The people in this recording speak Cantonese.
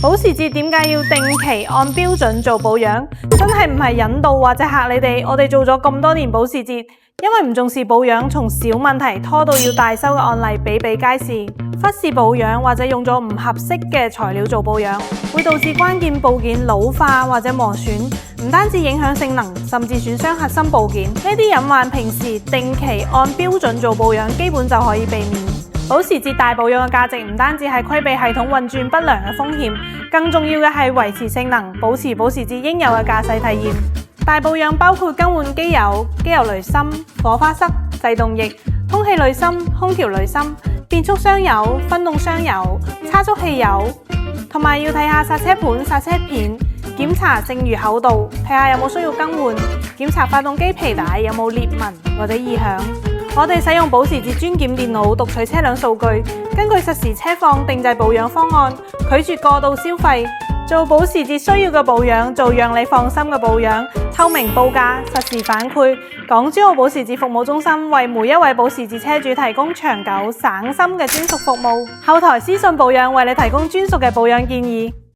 保時捷點解要定期按標準做保養？真係唔係引導或者嚇你哋？我哋做咗咁多年保時捷，因為唔重視保養，從小問題拖到要大修嘅案例比比皆是。忽視保養或者用咗唔合適嘅材料做保養，會導致關鍵部件老化或者磨損，唔單止影響性能，甚至損傷核心部件。呢啲隱患平時定期按標準做保養，基本就可以避免。保時捷大保養嘅價值唔單止係規避系統運轉不良嘅風險，更重要嘅係維持性能，保持保時捷應有嘅駕駛體驗。大保養包括更換機油、機油濾芯、火花塞、制動液、空氣濾芯、空調濾芯、變速箱油、分動箱油、差速器油，同埋要睇下剎車盤、剎車片，檢查剩餘厚度，睇下有冇需要更換，檢查發動機皮帶有冇裂紋或者異響。我哋使用保時捷專檢電腦讀取車輛數據，根據實時車況定製保養方案，拒絕過度消費，做保時捷需要嘅保養，做讓你放心嘅保養，透明報價，實時反饋。港珠澳保時捷服務中心為每一位保時捷車主提供長久省心嘅專屬服務，後台私信保養為你提供專屬嘅保養建議。